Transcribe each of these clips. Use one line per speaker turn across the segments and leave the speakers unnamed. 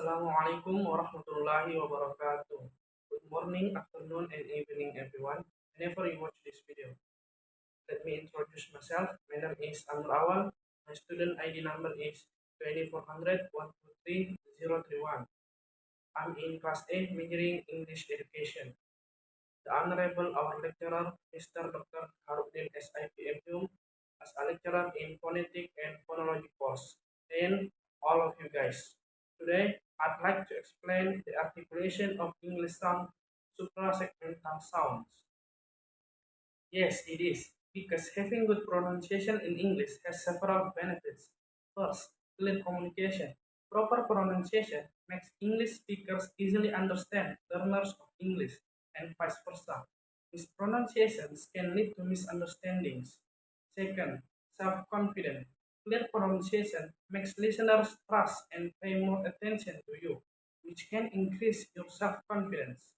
Assalamualaikum warahmatullahi wabarakatuh. Good morning, afternoon, and evening, everyone. Whenever you watch this video, let me introduce myself. My name is Amr Awal. My student ID number is 2400 I'm in Class A, majoring English Education. The Honorable our lecturer, Mr. Dr. Harudin SIPMU, as a lecturer in phonetic and phonology course, and all of you guys. Today, I'd like to explain the articulation of English sound suprasegmental sounds. Yes, it is, because having good pronunciation in English has several benefits. First, clear communication. Proper pronunciation makes English speakers easily understand learners of English and vice versa. Mispronunciations can lead to misunderstandings. Second, self-confidence. Clear pronunciation makes listeners trust and pay more attention to you, which can increase your self-confidence.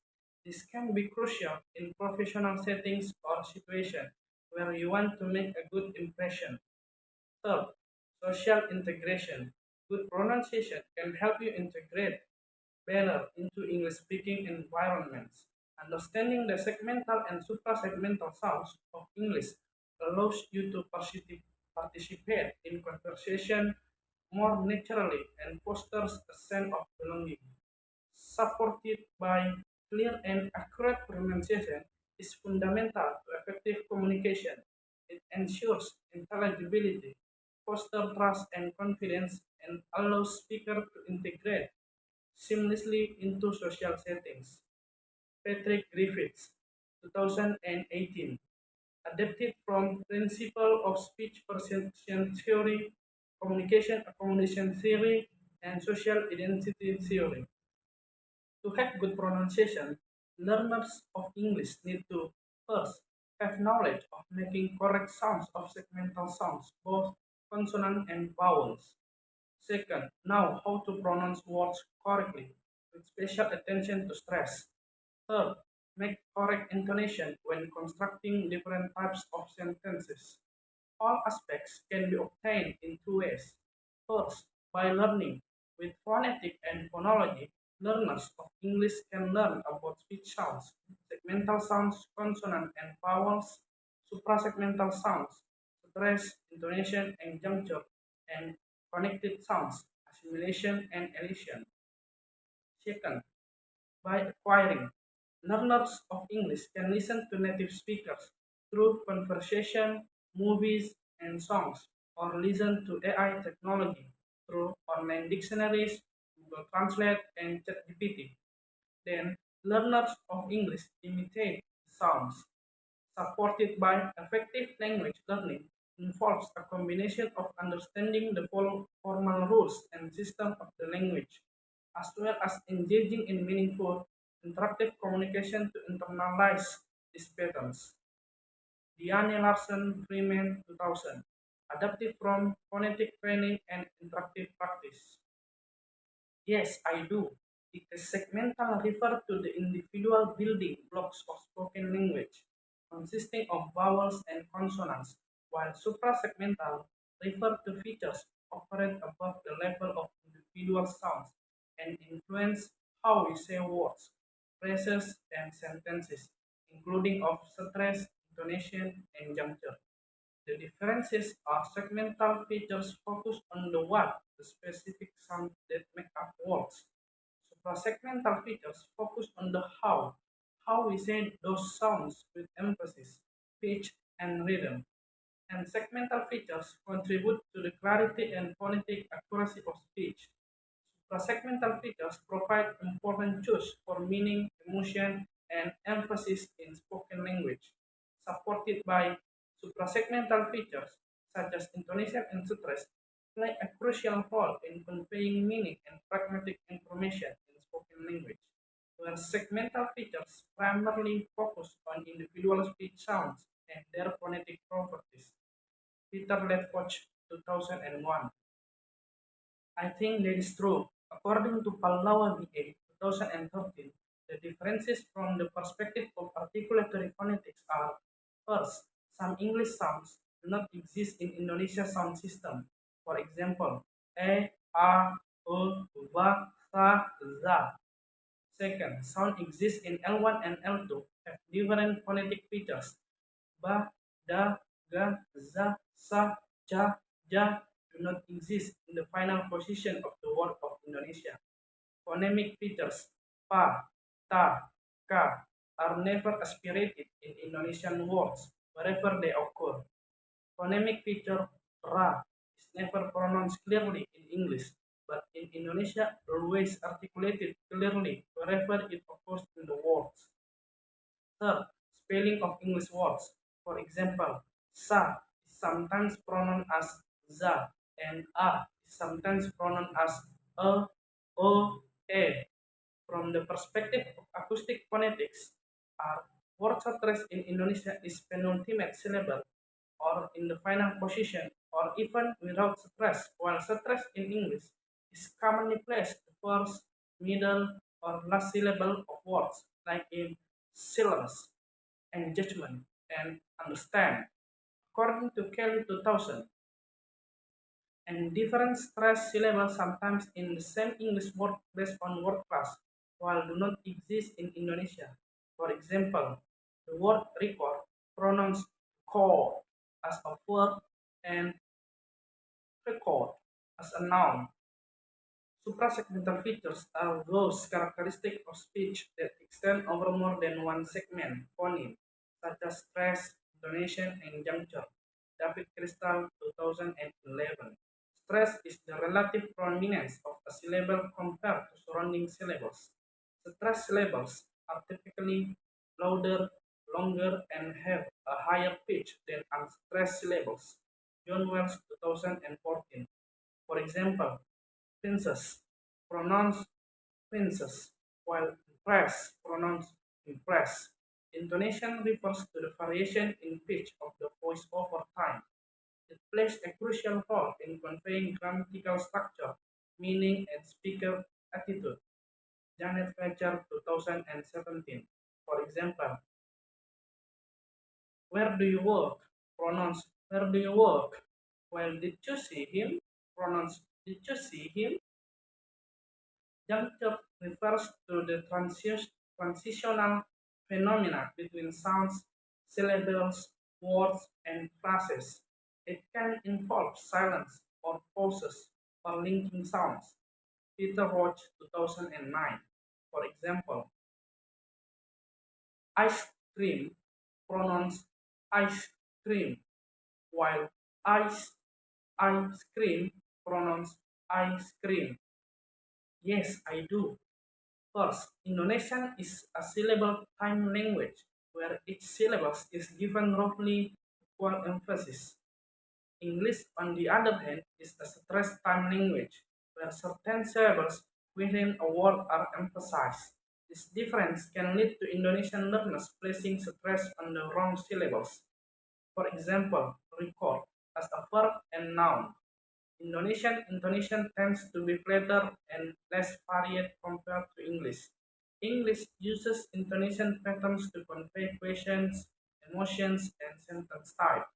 This can be crucial in professional settings or situations where you want to make a good impression. Third, social integration. Good pronunciation can help you integrate better into English-speaking environments. Understanding the segmental and suprasegmental sounds of English allows you to participate in conversation more naturally and fosters a sense of belonging. Supported by clear and accurate pronunciation is fundamental to effective communication. It ensures intelligibility, fosters trust and confidence, and allows speakers to integrate seamlessly into social settings. Patrick Griffiths, 2018, adapted from Principle of Speech Perception Theory, Communication Accommodation Theory, and Social Identity Theory. To have good pronunciation, learners of English need to first have knowledge of making correct sounds of segmental sounds, both consonant and vowels. Second, know how to pronounce words correctly, with special attention to stress. Third, make correct intonation when constructing different types of sentences. All aspects can be obtained in two ways. First, by learning. With phonetic and phonology, learners of English can learn about speech sounds, segmental sounds, consonant and vowels, suprasegmental sounds, stress, intonation and juncture, and connected sounds, assimilation and elision. Second, by acquiring. Learners of English can listen to native speakers through conversation, movies, and songs, or listen to AI technology through online dictionaries, Google Translate, and ChatGPT. Then, learners of English imitate sounds. Supported by effective language learning involves a combination of understanding the formal rules and system of the language, as well as engaging in meaningful, interactive communication to internalize these patterns. Diane Larson Freeman 2000, adapted from phonetic training and interactive practice. Yes, I do. Because segmental refer to the individual building blocks of spoken language, consisting of vowels and consonants, while suprasegmental refer to features operate above the level of individual sounds and influence how we say words, phrases, and sentences, including of stress, intonation, and juncture. The differences are segmental features focus on the what, the specific sound that make up words. Suprasegmental features focus on the how we say those sounds with emphasis, pitch, and rhythm. And segmental features contribute to the clarity and phonetic accuracy of speech. Suprasegmental features provide important cues for meaning, emotion, and emphasis in spoken language, supported by suprasegmental features such as intonation and stress play a crucial role in conveying meaning and pragmatic information in spoken language, where segmental features primarily focus on individual speech sounds and their phonetic properties. Peter Ledford, 2001. I think that is true. According to Pallawa BA 2013, the differences from the perspective of articulatory phonetics are first, some English sounds do not exist in Indonesia sound system. For example, a, a, va sa, za. Second, sound exists in L1 and L2 have different phonetic features. Ba, da, ga, za, sa, ja, ja do not exist in the final position of the word of Indonesia. Phonemic features pa, ta, ka are never aspirated in Indonesian words wherever they occur. Phonemic feature ra is never pronounced clearly in English, but in Indonesia always articulated clearly wherever it occurs in the words. Third, spelling of English words. For example, sa is sometimes pronounced as za and a is sometimes pronounced as a, o, e. From the perspective of acoustic phonetics, our word stress in Indonesia is penultimate syllable or in the final position or even without stress, while stress in English is commonly placed the first, middle, or last syllable of words like in silence, engagement, and understand. According to Kelly 2000, and different stress syllables sometimes in the same English word based on word class, while do not exist in Indonesia. For example, the word record pronounced core as a verb and record as a noun. Suprasegmental features are those characteristics of speech that extend over more than one segment phoneme, such as stress, intonation, and juncture. David Crystal, 2011. Stress is the relative prominence of a syllable compared to surrounding syllables. Stress syllables are typically louder, longer, and have a higher pitch than unstressed syllables. John Wells, 2014. For example, princess, pronounced princess, while impress, pronounced impress. Intonation refers to the variation in pitch of the voice over time. It plays a crucial role in conveying grammatical structure, meaning, and speaker attitude. Janet Fletcher, 2017. For example, where do you work? Pronounced where do you work? While did you see him? Pronounced did you see him? Juncture refers to the transitional phenomena between sounds, syllables, words, and phrases. It can involve silence or pauses or linking sounds. Peter Roach, 2009. For example, ice cream pronounced ice cream, while ice cream pronounced ice cream. Yes, I do. First, Indonesian is a syllable time language where each syllable is given roughly equal emphasis. English, on the other hand, is a stressed time language where certain syllables within a word are emphasized. This difference can lead to Indonesian learners placing stress on the wrong syllables. For example, record as a verb and noun. Indonesian intonation tends to be flatter and less varied compared to English. English uses intonation patterns to convey questions, emotions, and sentence type.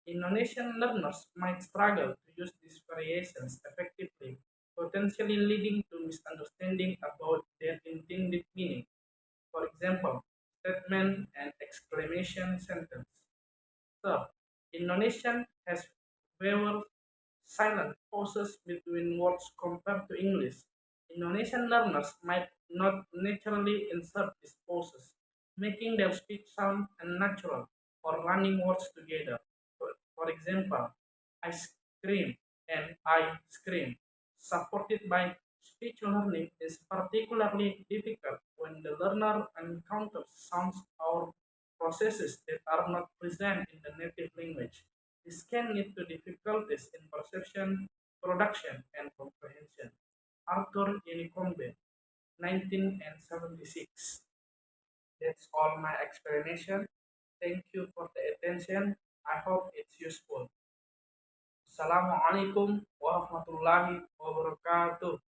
Indonesian learners might struggle to use these variations effectively, potentially leading to misunderstanding about their intended meaning. For example, statement and exclamation sentence. Third, Indonesian has fewer silent pauses between words compared to English. Indonesian learners might not naturally insert these pauses, making their speech sound unnatural or running words together. For example, ice cream and I scream, supported by speech learning, is particularly difficult when the learner encounters sounds or processes that are not present in the native language. This can lead to difficulties in perception, production, and comprehension. Arthur Yenicombe, 1976. That's all my explanation. Thank you for the attention. I hope it's useful. Assalamualaikum warahmatullahi wabarakatuh.